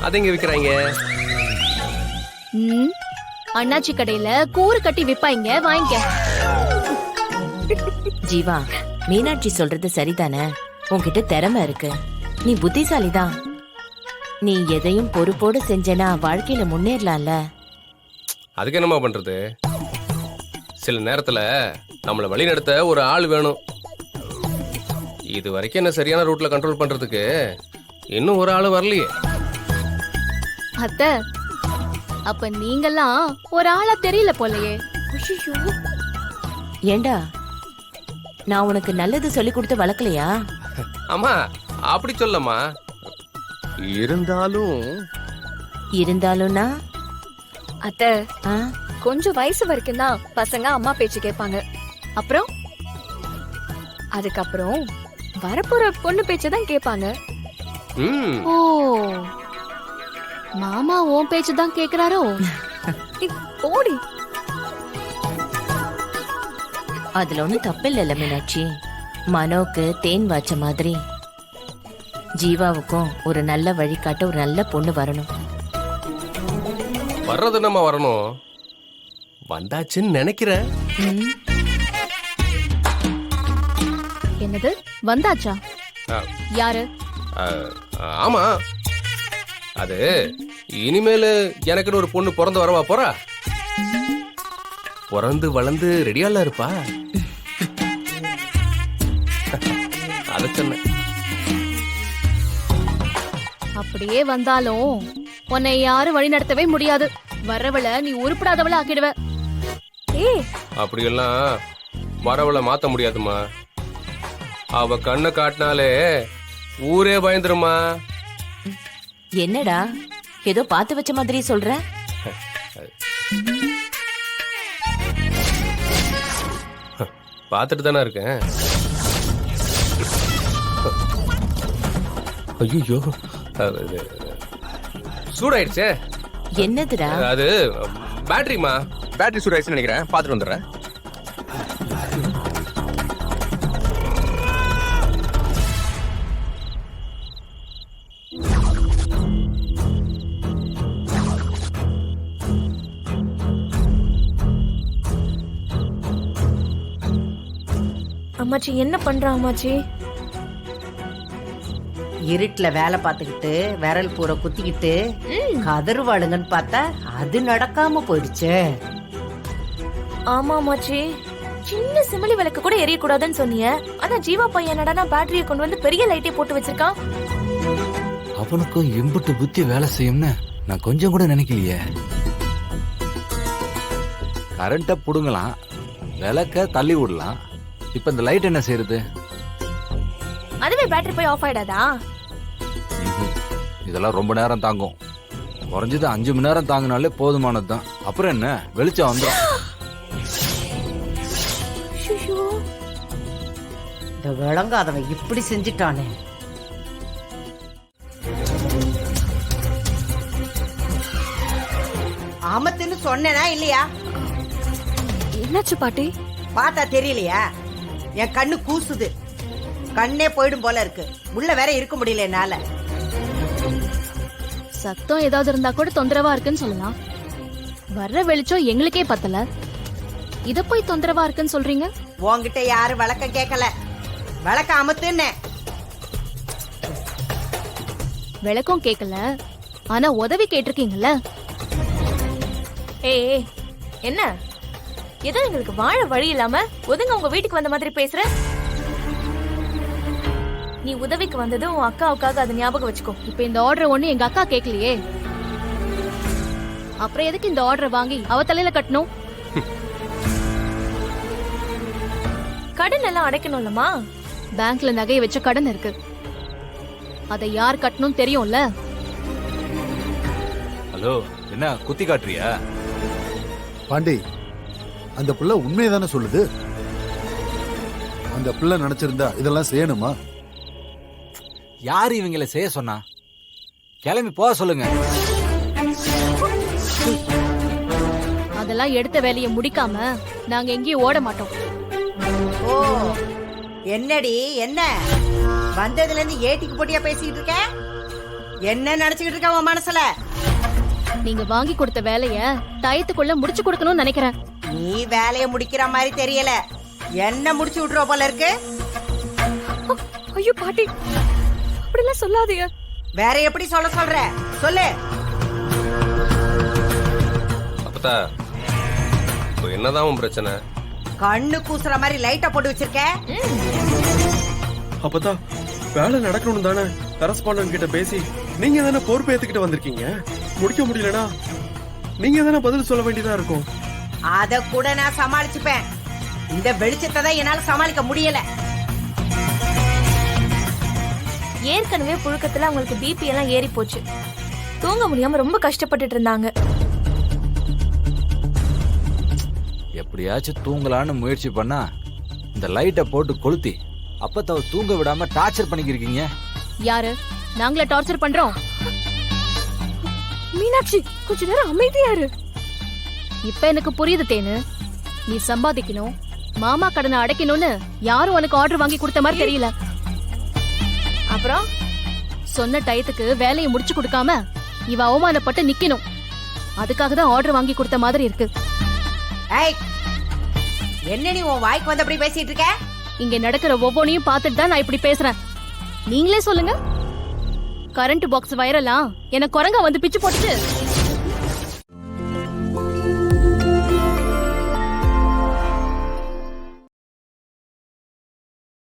அது எங்க விக்கிறாங்க? அண்ணாச்சி கடையில கூறு கட்டி விப்பாங்க, வாங்கிக்க. ஜீவா, மீனாட்சி சொல்றது சரிதானே? உன்கிட்ட திறமை இருக்கு, நீ புத்திசாலிதான். நீ எதையும் பொறுப்போடு செஞ்சனா வாழ்க்கையில முன்னேறலாம்ல. அதுக்கு என்னமா பண்றது? சில நேரத்துல நம்மள வழி நடத்த ஒரு ஆள் வேணும். இது வரைக்கும் என்ன சரியான ரூட்ல கண்ட்ரோல் பண்றதுக்கு இன்னும் ஒரு ஆள் வரலையே. அத்த, அப்ப நீங்கெல்லாம் ஒரு ஆளா தெரியல போலயே. ஏண்டா, நான் உனக்கு நல்லது சொல்லி கொடுத்து வளர்க்கலையா? ஆமா, அப்படி சொல்லமா. இருந்தாலும்னா அத்த, கொஞ்சம் வயசு வரைக்கும் தான் பசங்க அம்மா பேச்சு கேட்பாங்க. அதுக்கப்புறம் வரப்போற பொண்ணு பேச்சதான் கேட்பாங்க. ஓ, மாமா உன் பேச்சுதான் கேக்குறாரோ? ஓடி, அதுல ஒண்ணும் தப்பில்ல மீனாட்சி. மனோக்கு தேன் வாச்ச மாதிரி ஜீவாவுக்கும் ஒரு நல்ல வழிகாட்ட ஒரு நல்ல பொண்ணு வரணும். வர்றது நம்ம வரணும், வந்தாச்சுன்னு நினைக்கிறேன். என்னது வந்தாச்சா? யாரு? ஆமா, அது இனிமேல எனக்குன்னு ஒரு பொண்ணு பிறந்து வரவா போறா. பிறந்து வளர்ந்து ரெடியால இருப்பா. அத சொன்ன. அப்படியே வந்தாலும் உன்னை யாரும் வழி நடத்தவே முடியாது. வரவள நீ உருப்படாதவள ஆக்கிடுவ. அப்படியெல்லாம் வரவளை மாத்த முடியாதுமா. அவ கண்ணை காட்டினாலே ஊரே பயந்துருமா. என்னடா ஏதோ பார்த்து வச்ச மாதிரி சொல்ற? பார்த்துட்டு தானே இருக்கேன். ஐயோ, சூடாயிடுச்சே. என்னதுடா அது? பேட்டரிமா. பேட்டரி சூடாயிடுச்சுன்னு நினைக்கிறேன், பார்த்துட்டு வந்துடுறேன். அம்மாச்சி என்ன பண்றா அம்மாச்சி? இருட்டுல வேலை பார்த்துக்கிட்டு விரல் பூர குத்திக்கிட்டு கதறுவாளுங்கன்னு பார்த்தா அது நடக்காம போயிடுச்சு. ஆமா அம்மாச்சி, சின்ன சிமிலி விளக்கு கூட எரியக்கூடாதுன்னு சொன்னீங்க. ஆனா ஜீவா பையன் நடனா பேட்டரியை கொண்டு வந்து பெரிய லைட்டே போட்டு வச்சிருக்கான். அவனுக்கும் எம்புட்டு புத்தி வேலை செய்யும்னு நான் கொஞ்சம் கூட நினைக்கலையே. கரண்ட புடுங்கலாம், விளக்க தள்ளி விடலாம், இப்ப இந்த லைட் என்ன செய்யறது? அதுவே பேட்டரி போய் ஆஃப் ஆயிடாதா? இதெல்லாம் ரொம்ப நேரம் தாங்கும். குறைஞ்சது 5 மணி நேரம் தாங்கினாலே போதுமானதுதான். அப்புறம் என்ன, வெளிச்சம் வந்துடும். இந்த விளங்காதவன் இப்படி செஞ்சிட்டானே. ஆமத்துன்னு சொன்னேனா இல்லையா? என்னாச்சு பாட்டி? பார்த்தா தெரியலையா? என் கண்ணு கூசுது, கண்ணே போயிடும் போல இருக்கு. உள்ள வேற இருக்க முடியல என்னால. சத்தம் ஏதாவது இருந்தா கூட தொந்தரவா இருக்குன்னு சொல்லலாம். வர்ற வெளிச்சம் எங்களுக்கே பத்தல, இத போய் தொந்தரவா இருக்குன்னு சொல்றீங்க? உன்கிட்ட யாரும் விளக்கம் கேட்கல. விளக்க அமுத்துன்னு. விளக்கம் கேட்கல, ஆனா உதவி கேட்டிருக்கீங்கல்ல. ஏய், என்ன ஏதோ எங்களுக்கு வாழ வழி இல்லாம ஒதுங்க உங்க வீட்டுக்கு வந்த மாதிரி பேசுற? நீ உதவிக்கு வந்தது உன் அக்காவுக்காக, அதை ஞாபகம் வச்சுக்கோ. இப்ப இந்த ஆர்டர் ஒண்ணு எங்க அக்கா கேட்கலையே, அப்புறம் எதுக்கு இந்த ஆர்டர் வாங்கி அவ தலையில கட்டணும்? கடன் எல்லாம் அடைக்கணும்லமா. பேங்க்ல நகையை வச்ச கடன் இருக்கு, அதை யார் கட்டணும் தெரியும்ல. ஹலோ, என்ன குத்தி காட்டுறியா? பாண்டி, அந்த பிள்ளை உண்மையதானே சொல்லுது. அந்த பிள்ளை நினைச்சிருந்தா இதெல்லாம் செய்யணுமா? யாரு இவங்கள செய்ய சொன்னா? கிளம்பி போக சொல்லுங்க. அதெல்லாம் எடுத்த வேலையை முடிக்காம நாங்க எங்கேயும் ஓட மாட்டோம். ஓ, என்னடி என்ன வந்ததுல இருந்து ஏட்டிக்கு போட்டியா பேசிட்டு இருக்க? என்ன நினைச்சுக்கிட்டு இருக்க உன் மனசுல? நீங்க வாங்கி கொடுத்த வேலைய டயத்துக்குள்ள முடிச்சு கொடுக்கணும்னு நினைக்கிறேன். நீ வேலைய முடிக்கிற மாதிரி தெரியல. என்ன முடிச்சு விட்டுருவ போல இருக்கு. ஐயோ பாட்டி, அப்படிலாம் சொல்லாதீங்க. வேற எப்படி சொல்ற சொல்லு. அப்பதா இப்போ என்னதான் உன் பிரச்சனை? கண்ணு கூசுற மாதிரி லைட்ட போட்டு வச்சிருக்க. அப்பதான் வேலை நடக்கணும் தானே கரஸ்பாண்டன்ட் கிட்ட பேசி நீங்க தானே பொறுப்பு ஏத்துக்கிட்டு வந்திருக்கீங்க. முடிக்க முடியலனா நீங்க தானே பதில் சொல்ல வேண்டியதா இருக்கும். அத கூட நான் சமாளிச்சுப்பேன். இந்த வெளிச்சத்தை தான் என்னால சமாளிக்க முடியல. ஏற்கனவே புழுக்கத்துல அவங்களுக்கு பிபி எல்லாம் ஏறி போச்சு. தூங்க முடியாம ரொம்ப கஷ்டப்பட்டுட்டு இருந்தாங்க. எப்படியாச்சும் தூங்கலான்னு முயற்சி பண்ணா இந்த லைட்டை போட்டு கொளுத்தி அப்பத்தாவ தூங்க விடாம டார்ச்சர் பண்ணிக்கிருக்கீங்க. யாரு? நாங்கள டார்ச்சர் பண்றோம்? மீனாட்சி, கொஞ்ச நேரம் அமைதியா இரு. இப்ப எனக்கு புரியுது தேனு. நீ சம்பாதிக்கணும், மாமா கடனை அடைக்கணும்னு யாரும் உனக்கு ஆர்டர் வாங்கி கொடுத்த மாதிரி தெரியல. அப்புறம் சொன்ன டயத்துக்கு வேலையை முடிச்சு கொடுக்காம இவ அவமானப்பட்டு நிக்கணும். அதுக்காக தான் ஆர்டர் வாங்கி கொடுத்த மாதிரி இருக்கு. ஏய், என்ன நீ உன் வாய்க்கு வந்து அப்படி பேசிட்டு இருக்க? இங்க நடக்கிற ஒவ்வொன்னையும் பார்த்துட்டு தான் நான் இப்படி பேசுறேன். நீங்களே சொல்லுங்க. கரண்ட் பாக்ஸ் வயரெல்லாம் எனக்கு குரங்க வந்து பிச்சு போட்டுட்டு